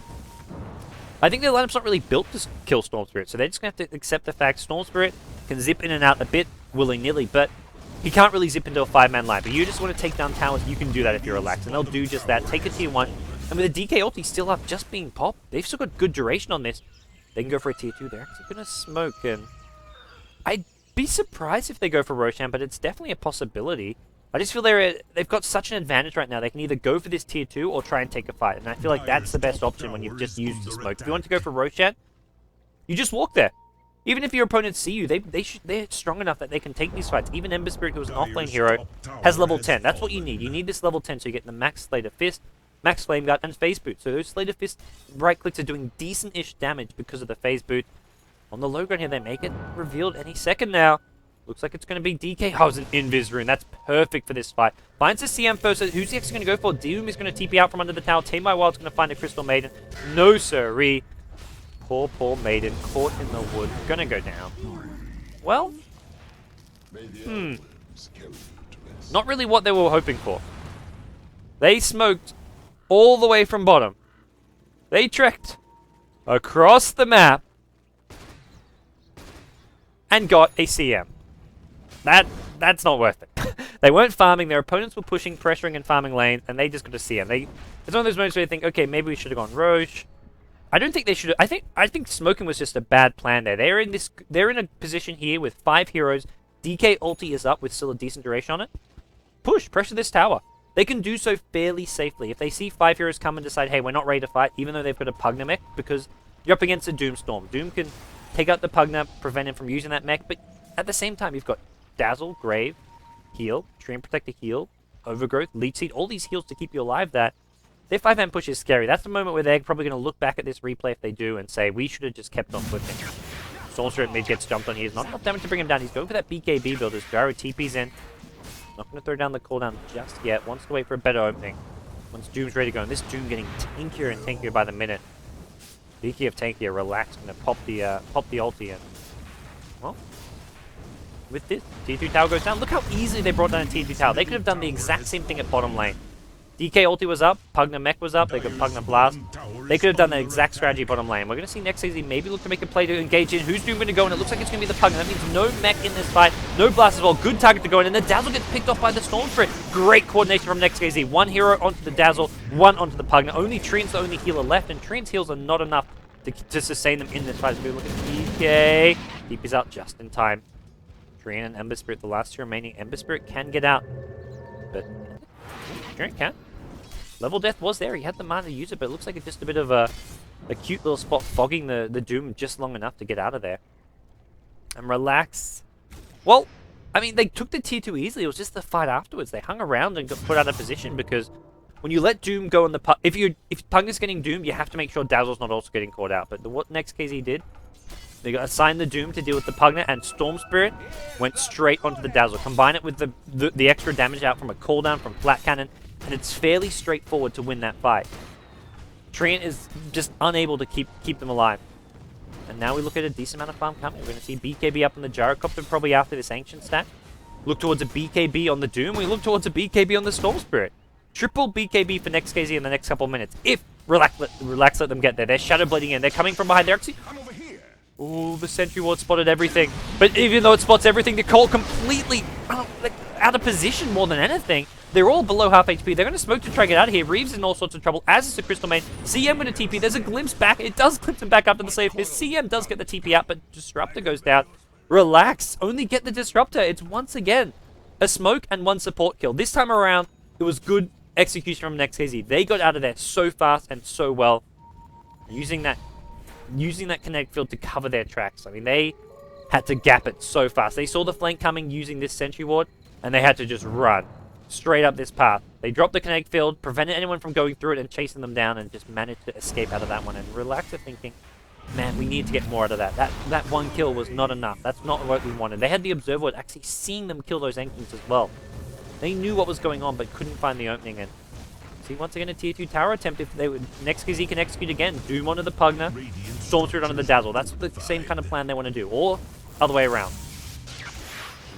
I think their lineup's not really built to kill Storm Spirit, so they're just going to have to accept the fact Storm Spirit can zip in and out a bit willy-nilly, but he can't really zip into a 5-man line. But you just want to take down towers, you can do that if you're relaxed, and they'll do just that. Take a tier 1, and with a DK ulti still up, just being popped, they've still got good duration on this. They can go for a tier 2, they're actually going to smoke, and I'd be surprised if they go for Roshan, but it's definitely a possibility. I just feel they've got such an advantage right now. They can either go for this tier 2 or try and take a fight, and I feel like that's the best option when you've just used the smoke. If you want to go for Roshan, you just walk there. Even if your opponents see you, they're strong enough that they can take these fights. Even Ember Spirit, who was an offlane hero, has level 10. That's what you need. You need this level 10 so you get the max Slater Fist, max Flame Guard, and Phase Boot. So those Slater Fist right-clicks are doing decent-ish damage because of the Phase Boot. On the low ground here, they may get revealed any second now. Looks like it's going to be DK. Oh, it's an Invis rune. That's perfect for this fight. Finds the CM first. Who's he actually going to go for? Doom is going to TP out from under the tower. Tame My Wild's going to find a Crystal Maiden. No, sirree. Poor Maiden. Caught in the wood. Gonna go down. Well, not really what they were hoping for. They smoked all the way from bottom. They trekked across the map and got a CM. That's not worth it. They weren't farming, their opponents were pushing, pressuring, and farming lanes, and they just got a CM. It's one of those moments where you think, okay, maybe we should have gone Roche. I don't think they should. I think smoking was just a bad plan there. They're in a position here with 5 heroes. DK ulti is up with still a decent duration on it. Push, pressure this tower. They can do so fairly safely. If they see 5 heroes come and decide, hey, we're not ready to fight, even though they've got a Pugner mech, because You're up against a Doomstorm. Doom can take out the Pugna, prevent him from using that mech, but at the same time, you've got Dazzle, Grave, heal, Treant Protector heal, Overgrowth, Leech Seed, all these heals to keep you alive there. Their 5-man push is scary. That's the moment where they're probably going to look back at this replay if they do and say, we should have just kept on flipping. Soldier at mid gets jumped on. He has not enough damage to bring him down. He's going for that BKB build as Gyro TP's in. Not going to throw down the cooldown just yet. Wants to wait for a better opening. Once Doom's ready to go. And this Doom getting tankier and tankier by the minute. Speaking of tankier, Relax going to pop the ulti in. Well, with this, Tier 2 tower goes down. Look how easily they brought down a Tier 2 tower. They could have done the exact same thing at bottom lane. DK ulti was up, Pugna mech was up, they could Pugna blast. They could have done the exact strategy bottom lane. We're going to see Next.KZ maybe look to make a play to engage in. Who's Doom going to go? And it looks like it's going to be the Pugna. That means no mech in this fight, no blast as well. Good target to go in, and the Dazzle gets picked off by the Storm Spirit. Great coordination from Next.KZ. One hero onto the Dazzle, one onto the Pugna. Only Treant's the only healer left, and Treant's heals are not enough to sustain them in this fight. So we look at DK. Deep is out just in time. Treant and Ember Spirit, the last two remaining. Ember Spirit can get out, but Treant can. Level Death was there. He had the mana to use it, but it looks like it's just a bit of a cute little spot fogging the Doom just long enough to get out of there. And Relax. Well, I mean, they took the tier 2 easily. It was just the fight afterwards. They hung around and got put out of position because when you let Doom go on the... If Pugna's getting Doomed, you have to make sure Dazzle's not also getting caught out. But what Next.KZ did, they got assigned the Doom to deal with the Pugna, and Storm Spirit went straight onto the Dazzle. Combine it with the extra damage out from a cooldown from Flat Cannon, and it's fairly straightforward to win that fight. Treant is just unable to keep them alive. And now we look at a decent amount of farm coming. We're going to see BKB up on the Gyrocopter probably after this Ancient stack. Look towards a BKB on the Doom. We look towards a BKB on the Storm Spirit. Triple BKB for Next.KZ in the next couple of minutes. If Relax let them get there. They're Shadow Blading in. They're coming from behind. They're actually... Ooh, the Sentry Ward spotted everything. But even though it spots everything, they're called completely out of position more than anything. They're all below half HP. They're going to smoke to try to get out of here. Reeves is in all sorts of trouble, as is the Crystal Main. CM with a TP. There's a glimpse back. It does glimpse him back up to the slave fist. CM does get the TP out, but Disruptor goes down. Relax. Only get the Disruptor. It's once again a smoke and one support kill. This time around, it was good execution from Next.KZ. They got out of there so fast and so well, using that kinetic field to cover their tracks. I mean, they had to gap it so fast. They saw the flank coming using this Sentry Ward, and they had to just run straight up this path. They dropped the kinetic field, prevented anyone from going through it and chasing them down, and just managed to escape out of that one. And Relax are thinking, man, we need to get more out of that. That one kill was not enough. That's not what we wanted. They had the Observer Ward actually seeing them kill those Ancients as well. They knew what was going on, but couldn't find the opening. And see, once again, a tier 2 tower attempt. If they would, Next.KZ can execute again. Doom onto the Pugna, Storm Spirit onto the Dazzle. That's the same kind of plan they want to do. Or other way around.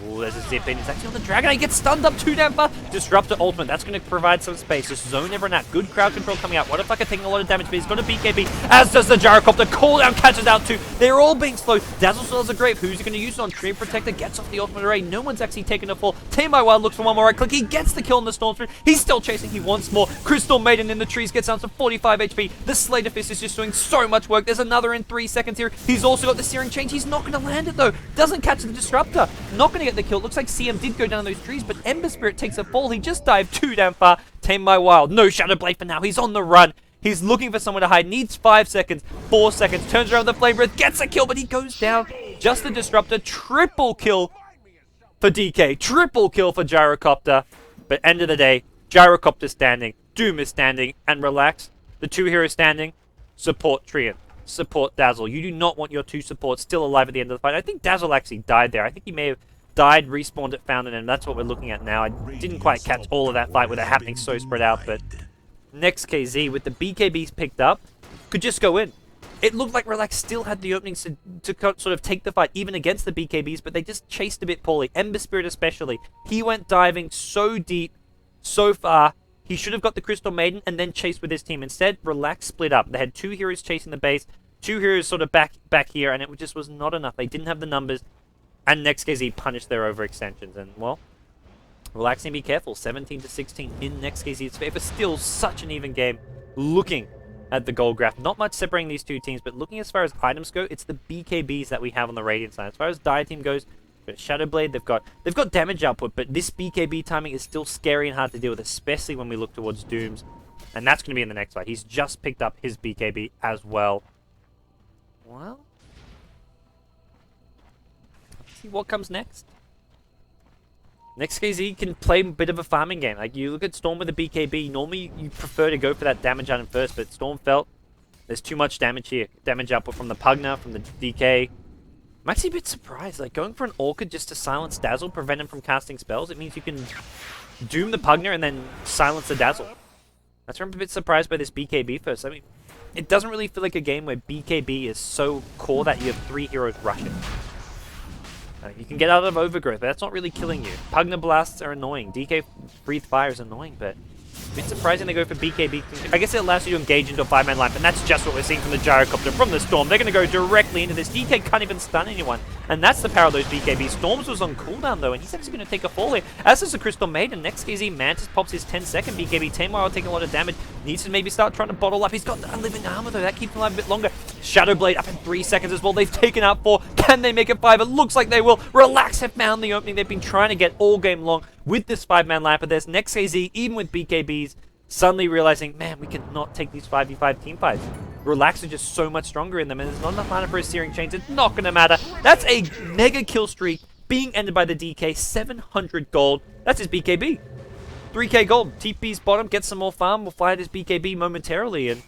Ooh, there's a zip in. It's actually on the Dragon. He gets stunned up too damn far. Disruptor ultimate. That's going to provide some space. Just zone everyone out. Good crowd control coming out. Whatterfucker taking a lot of damage, but he's got a BKB, as does the Gyrocopter. Cooldown catches out too. They're all being slow. Dazzle still has a Grave. Who's he going to use it on? Treant Protector gets off the ultimate array. No one's actually taken a fall. Tame by Wild looks for one more right click. He gets the kill on the Storm Spirit. He's still chasing. He wants more. Crystal Maiden in the trees gets down to 45 HP. The Slater Fist is just doing so much work. There's another in 3 seconds here. He's also got the Searing Change. He's not going to land it though. Doesn't catch the Disruptor. Not going to get the kill. It looks like CM did go down those trees, but Ember Spirit takes a fall. He just dived too damn far. Tamed by Wild. No Shadow Blade for now. He's on the run. He's looking for somewhere to hide. Needs 5 seconds. 4 seconds. Turns around with the Flame Breath. Gets a kill, but he goes down. Just the Disruptor. Triple kill for DK. Triple kill for Gyrocopter. But end of the day, Gyrocopter standing. Doom is standing. And Relax. The two heroes standing. Support Treant. Support Dazzle. You do not want your two supports still alive at the end of the fight. I think Dazzle actually died there. I think he may have died, respawned at Fountain, and that's what we're looking at now. I didn't quite catch all of that fight with it happening so spread out, but Next.KZ, with the BKBs picked up, could just go in. It looked like Relax still had the openings to sort of take the fight, even against the BKBs, but they just chased a bit poorly. Ember Spirit especially. He went diving so deep, so far. He should have got the Crystal Maiden and then chased with his team. Instead, Relax split up. They had two heroes chasing the base, two heroes sort of back here, and it just was not enough. They didn't have the numbers. And Next.KZ punished their overextensions. And, well, Relax and be careful. 17-16 in Next.KZ's favor. Still such an even game. Looking at the gold graph. Not much separating these two teams, but looking as far as items go, it's the BKBs that we have on the Radiant side. As far as Dire Team goes, Shadow Blade, they've got damage output, but this BKB timing is still scary and hard to deal with, especially when we look towards Dooms. And that's going to be in the next fight. He's just picked up his BKB as well. Well, let's see what comes next. Next.KZ can play a bit of a farming game. Like, you look at Storm with a BKB, normally you prefer to go for that damage item first, but Storm felt there's too much damage here. Damage output from the Pugna, from the DK. I'm actually a bit surprised. Like, going for an Orchid just to silence Dazzle, prevent him from casting spells, it means you can Doom the Pugna and then silence the Dazzle. That's why I'm a bit surprised by this BKB first. I mean, it doesn't really feel like a game where BKB is so core that you have 3 heroes rushing. You can get out of Overgrowth, but that's not really killing you. Pugna Blasts are annoying. DK Breathe Fire is annoying, but a bit surprising they go for BKB. I guess it allows you to engage into a 5-man lineup, and that's just what we're seeing from the Gyrocopter, from the Storm. They're going to go directly into this. DK can't even stun anyone, and that's the power of those BKB. Storms was on cooldown, though, and he's actually going to take a fall here. As is the Crystal Maiden, Next.KZ Mantis pops his 10-second BKB. Taymar taking a lot of damage. Needs to maybe start trying to bottle up. He's got a living armor, though. That keeps him alive a bit longer. Shadow Blade up in 3 seconds as well. They've taken out 4. Can they make it 5? It looks like they will. Relax have found the opening they've been trying to get all game long with this 5-man lineup. But there's Next.KZ, even with BKBs, suddenly realizing, man, we cannot take these 5v5 team fights. Relax are just so much stronger in them, and there's not enough mana for a Searing Chains. It's not going to matter. That's a mega kill streak being ended by the DK. 700 gold. That's his BKB. 3k gold. TP's bottom, gets some more farm. We'll fire his BKB momentarily, and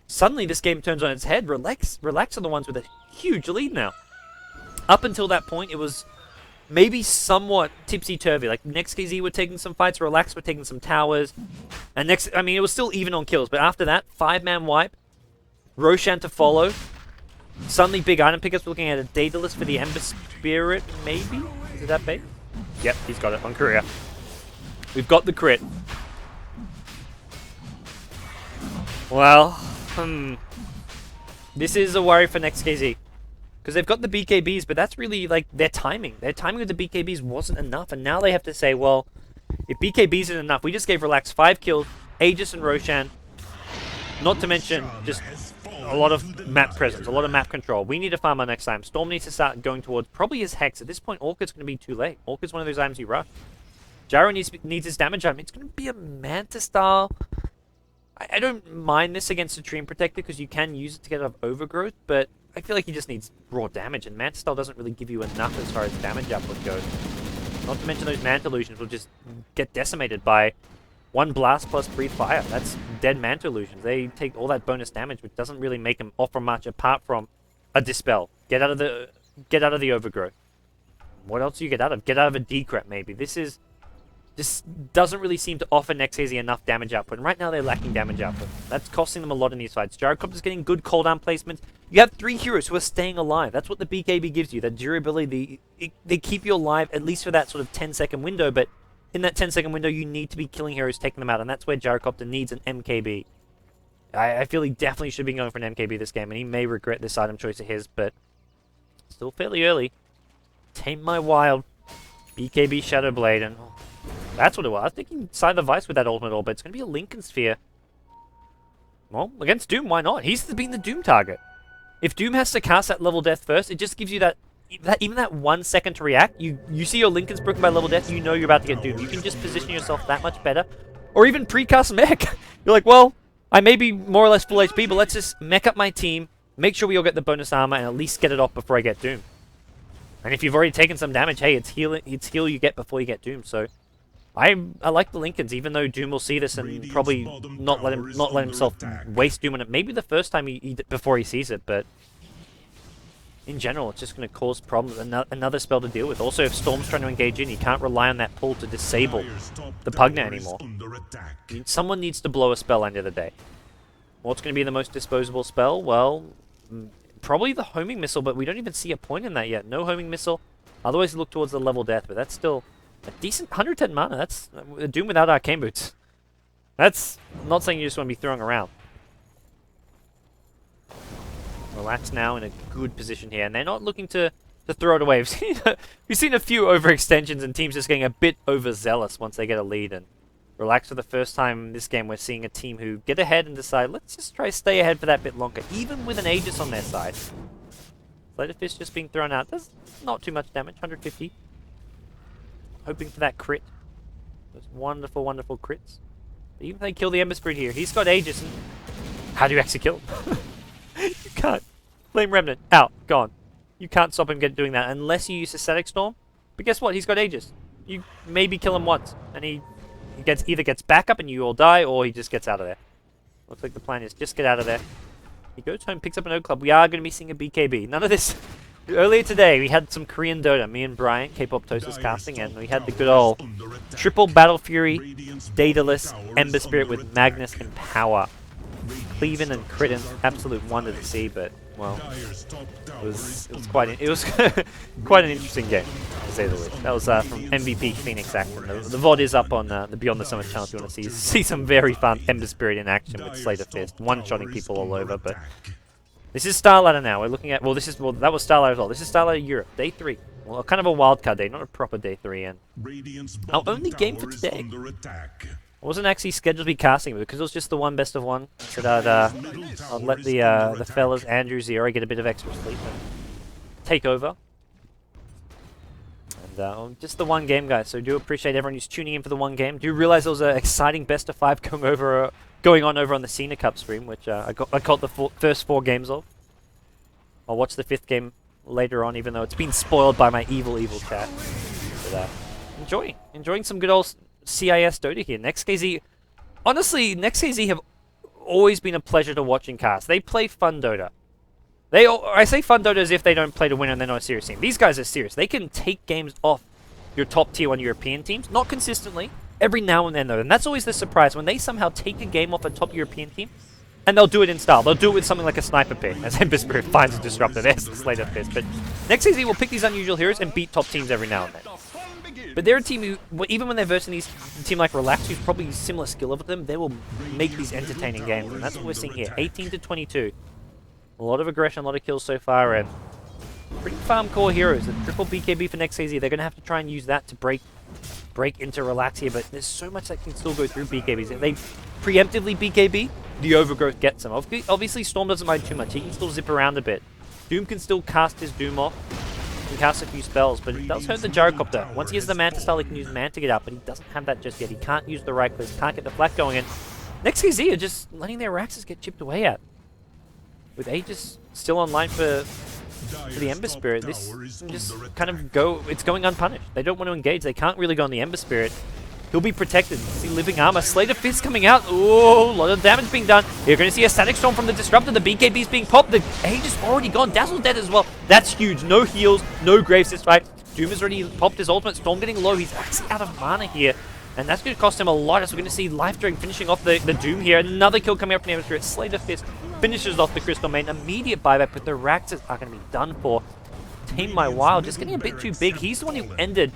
suddenly this game turns on its head. Relax are the ones with a huge lead now. Up until that point, it was maybe somewhat tipsy-turvy. Like, Next.KZ were taking some fights, Relax were taking some towers. And it was still even on kills. But after that, 5-man wipe. Roshan to follow. Suddenly big item pickups. We're looking at a Daedalus for the Ember Spirit, maybe? Is it that big? Yep, he's got it on Korea. We've got the crit. Well, this is a worry for Next.KZ. Because they've got the BKBs, but that's really, like, their timing. Their timing with the BKBs wasn't enough, and now they have to say, well, if BKBs isn't enough, we just gave Relax 5 kills, Aegis and Roshan, not to mention just a lot of map presence, a lot of map control. We need to farm our next time. Storm needs to start going towards probably his Hex. At this point, Orchid's going to be too late. Orchid's one of those items you rush. Gyro needs his damage item. It's going to be a Manta style. I don't mind this against a Dream Protector because you can use it to get out of Overgrowth, but I feel like he just needs raw damage, and Manta style doesn't really give you enough as far as damage output goes. Not to mention those Manta illusions will just get decimated by 1 blast plus Breathe Fire. That's dead Manta illusions. They take all that bonus damage, which doesn't really make them offer much apart from a Dispel. Get out of the Overgrowth. What else do you get out of? Get out of a Decrep, maybe. This doesn't really seem to offer Next.KZ enough damage output, and right now they're lacking damage output. That's costing them a lot in these fights. Gyrocopter's getting good cooldown placements. You have 3 heroes who are staying alive. That's what the BKB gives you, that durability. They keep you alive, at least for that sort of 10-second window, but in that 10-second window, you need to be killing heroes, taking them out, and that's where Gyrocopter needs an MKB. I feel he definitely should be going for an MKB this game, and he may regret this item choice of his, but still fairly early. Tame My Wild, BKB Shadow Blade, and that's what it was. I was thinking Scythe of Vice with that ultimate orb, but it's going to be a Lincoln Sphere. Well, against Doom, why not? He's been the Doom target. If Doom has to cast that level death first, it just gives you even that 1 second to react. You see your Lincoln's broken by level death, you know you're about to get Doom. You can just position yourself that much better. Or even pre-cast mech. You're like, well, I may be more or less full HP, but let's just mech up my team, make sure we all get the bonus armor, and at least get it off before I get Doom. And if you've already taken some damage, hey, it's heal you get before you get Doom, so I like the Lincolns, even though Doom will see this and probably not let himself waste Doom on it. Maybe the first time before he sees it, but in general, it's just going to cause problems. Another spell to deal with. Also, if Storm's trying to engage in, you can't rely on that pull to disable the Pugna anymore. Someone needs to blow a spell end of the day. What's going to be the most disposable spell? Well, probably the homing missile, but we don't even see a point in that yet. No homing missile. Otherwise, look towards the level death, but that's still a decent 110 mana. That's a Doom without Arcane Boots. That's not something you just want to be throwing around. Relax now in a good position here, and they're not looking to throw it away. We've seen a few overextensions and teams just getting a bit overzealous once they get a lead, and Relax for the first time in this game, we're seeing a team who get ahead and decide, let's just try to stay ahead for that bit longer, even with an Aegis on their side. Slater Fist just being thrown out. Does not too much damage, 150. Hoping for that crit. Those wonderful, wonderful crits. But even if they kill the Ember Spirit here, he's got Aegis, and how do you actually kill him? You can't. Flame Remnant, out, gone. You can't stop him doing that unless you use a Static Storm. But guess what? He's got Aegis. You maybe kill him once, and he either gets back up and you all die, or he just gets out of there. Looks like the plan is just get out of there. He goes home, picks up an Oak Club. We are going to be seeing a BKB. None of this... Earlier today, we had some Korean Dota. Me and Brian, K-pop Toasters casting, and we had the good old triple Battle Fury, Daedalus, Ember Spirit with Magnus and Power. Cleaving and Critting, absolute wonder to see, but well, it was quite an interesting game, to say the least. That was from MVP Phoenix Action. The VOD is up on the Beyond the Summer channel if you want to see some very fun Ember Spirit in action with Slater Fist, one-shotting people all over. But this is Starladder now. We're looking at that was Starladder as well. This is Starladder Europe, day 3. Well, kind of a wildcard day, not a proper day 3. And our only game for today. I wasn't actually scheduled to be casting it because it was just the one best of one. I said I'd let the fellas Andrew Zero get a bit of extra sleep and take over. And just the one game, guys. So do appreciate everyone who's tuning in for the one game. Do realize there was an exciting best of 5 going on over on the Cena Cup stream, which I caught the first 4 games of. I'll watch the 5th game later on, even though it's been spoiled by my evil chat. But enjoying some good old CIS Dota here. Next.KZ, honestly, Next.KZ have always been a pleasure to watch in cast. They play fun Dota. I say fun Dota as if they don't play to win and they're not a serious team. These guys are serious. They can take games off your top tier 1 European teams, not consistently, every now and then though, and that's always the surprise when they somehow take a game off a top European team, and they'll do it in style. They'll do it with something like a Sniper Pit, as Ember Spirit finds a disruptor. There's the Slater Fist. But Next.KZ will pick these unusual heroes and beat top teams every now and then. But they're a team who, even when they're versing a team like Relax, who's probably similar skill level to them, they will make these entertaining games, and that's what we're seeing here. 18 to 22. A lot of aggression, a lot of kills so far, and pretty farm core heroes. A triple BKB for Next.KZ. They're going to have to try and use that to break into Relax here, but there's so much that can still go through BKBs. If they preemptively BKB, the Overgrowth gets them. Obviously, Storm doesn't mind too much. He can still zip around a bit. Doom can still cast his Doom off. He can cast a few spells, but it does hurt the Gyrocopter. Once he has the Manta style, he can use Manta to get up, but he doesn't have that just yet. He can't use the right click, can't get the flat going in. Next.KZ are just letting their Raxes get chipped away at. With Aegis still online for the Ember Spirit, this just kind of it's going unpunished. They don't want to engage. They can't really go on the Ember Spirit. He'll be protected. See Living Armor. Slater Fist coming out. Oh, a lot of damage being done. You're going to see a Static Storm from the Disruptor. The BKB's being popped. The Aegis already gone. Dazzle's dead as well. That's huge. No heals, no Graves this fight. Doom has already popped his ultimate. Storm getting low. He's actually out of mana here. And that's going to cost him a lot, as we're going to see Life Drag finishing off the Doom here. Another kill coming up from the Ember Spirit. Slater Fist finishes off the Crystal Maiden. Immediate buyback, but the Raxes are going to be done for. Team My Wild just getting a bit too big. He's the one who ended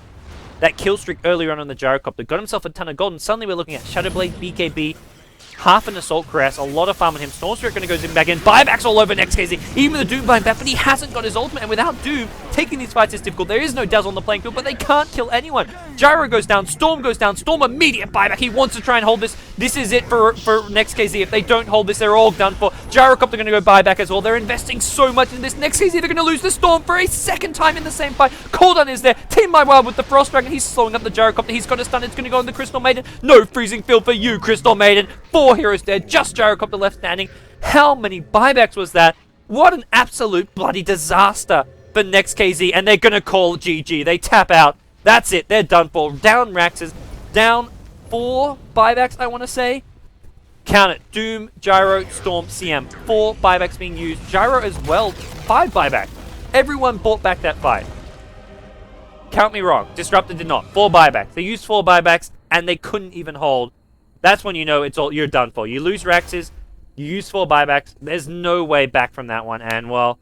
that kill streak earlier on the Gyrocopter. Got himself a ton of gold, and suddenly we're looking at Shadowblade, BKB, half an Assault Caress, a lot of farm on him. Storm Spirit going to go zoom back in. Buybacks all over Next.KZ. Even with the Doom buying back, but he hasn't got his ultimate, and without Doom, taking these fights is difficult. There is no Dazzle on the playing field, but they can't kill anyone. Gyro goes down, Storm goes down, Storm immediate buyback. He wants to try and hold this. This is it for Next.KZ. If they don't hold this, they're all done for. Gyrocopter going to go buyback as well. They're investing so much in this. Next.KZ, they're going to lose the Storm for a second time in the same fight. Coldon is there. Team My Wild with the Frost Dragon. He's slowing up the Gyrocopter. He's got a stun. It's going to go on the Crystal Maiden. No freezing field for you, Crystal Maiden. 4 heroes dead. Just Gyrocopter left standing. How many buybacks was that? What an absolute bloody disaster for Next.KZ, and they're going to call GG. They tap out. That's it. They're done for. Down Raxes. Down 4 buybacks, I want to say. Count it. Doom, Gyro, Storm, CM. 4 buybacks being used. Gyro as well. 5 buybacks. Everyone bought back that fight. Count me wrong. Disruptor did not. 4 buybacks. They used 4 buybacks, and they couldn't even hold. That's when you know you're done for. You lose Raxes, you use 4 buybacks. There's no way back from that one. And well,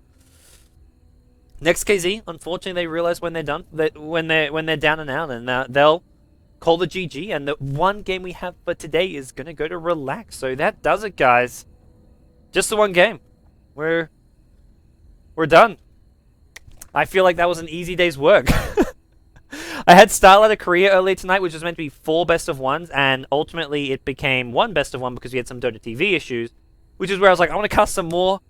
Next.KZ, unfortunately, they realize when they're done, when they're down and out, and they'll call the GG. And the one game we have for today is gonna go to Relax. So that does it, guys. Just the one game. We're done. I feel like that was an easy day's work. I had Starladder Korea earlier tonight, which was meant to be 4 best of ones, and ultimately it became 1 best of 1 because we had some Dota TV issues, which is where I was like, I want to cast some more.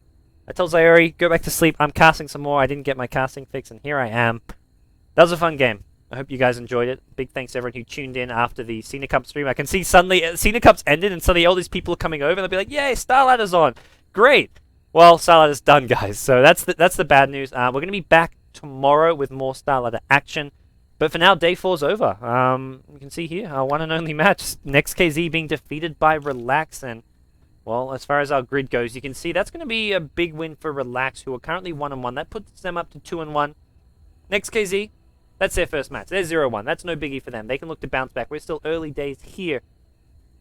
I told Sayori, go back to sleep. I'm casting some more. I didn't get my casting fix, and here I am. That was a fun game. I hope you guys enjoyed it. Big thanks to everyone who tuned in after the Cena Cup stream. I can see suddenly Cena Cup's ended, and suddenly all these people are coming over, and they'll be like, yay, Starladder's on. Great. Well, Starladder's done, guys. So that's the bad news. We're going to be back tomorrow with more Starladder action. But for now, day 4's over. You can see here, our one and only match. Next.KZ being defeated by Relax. And, well, as far as our grid goes, you can see that's going to be a big win for Relax, who are currently 1-1. That puts them up to 2-1. Next.KZ, that's their first match. They're 0-1. That's no biggie for them. They can look to bounce back. We're still early days here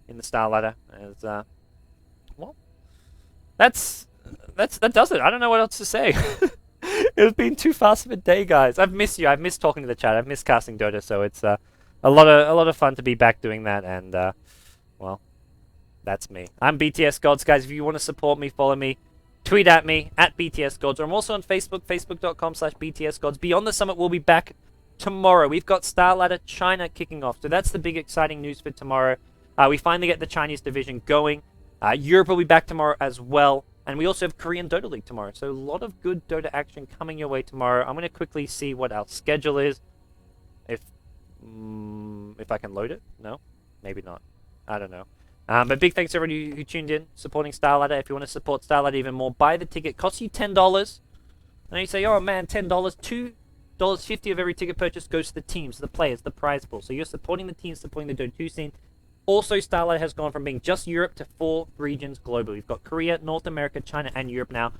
in the Starladder. As, well, that does it. I don't know what else to say. It's been too fast of a day, guys. I've missed you. I've missed talking to the chat. I've missed casting Dota, so it's a lot of fun to be back doing that. And well, that's me. I'm BTS Gods, guys. If you want to support me, follow me, tweet at me at BTS Gods. Or I'm also on Facebook, facebook.com/BTS Gods. Beyond the Summit, we'll be back tomorrow. We've got Starladder China kicking off, so that's the big exciting news for tomorrow. We finally get the Chinese division going. Europe will be back tomorrow as well. And we also have Korean Dota League tomorrow. So a lot of good Dota action coming your way tomorrow. I'm going to quickly see what our schedule is. If I can load it. No? Maybe not. I don't know. But big thanks to everybody who tuned in, supporting Starladder. If you want to support Starladder even more, buy the ticket. Costs you $10. And you say, oh man, $10. $2.50 of every ticket purchase goes to the teams, the players, the prize pool. So you're supporting the team, supporting the Dota 2 scene. Also, Starladder has gone from being just Europe to 4 regions globally. We've got Korea, North America, China, and Europe now.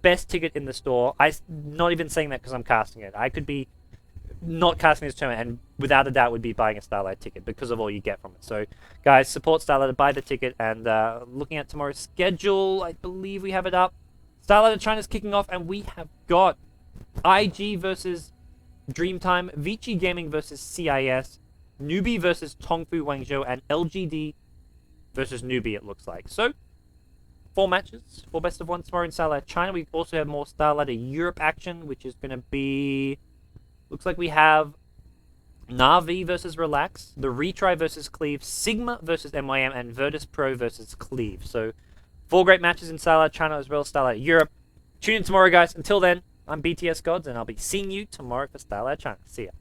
Best ticket in the store. I'm not even saying that because I'm casting it. I could be not casting this tournament and without a doubt would be buying a Starladder ticket because of all you get from it. So, guys, support Starladder, buy the ticket, and looking at tomorrow's schedule, I believe we have it up. Starladder China's kicking off, and we have got IG versus Dreamtime, Vici Gaming versus CIS, Newbie versus Tongfu Wangzhou, and LGD versus Newbie, it looks like. So, 4 matches, 4 best of 1 tomorrow in Starladder China. We also have more Starladder Europe action, which is going to be... Looks like we have Na'Vi versus Relax, the Retry versus Cleave, Sigma versus MYM, and Virtus Pro versus Cleave. So, 4 great matches in Starladder China as well as Starladder Europe. Tune in tomorrow, guys. Until then, I'm BTS Gods, and I'll be seeing you tomorrow for Starladder China. See ya.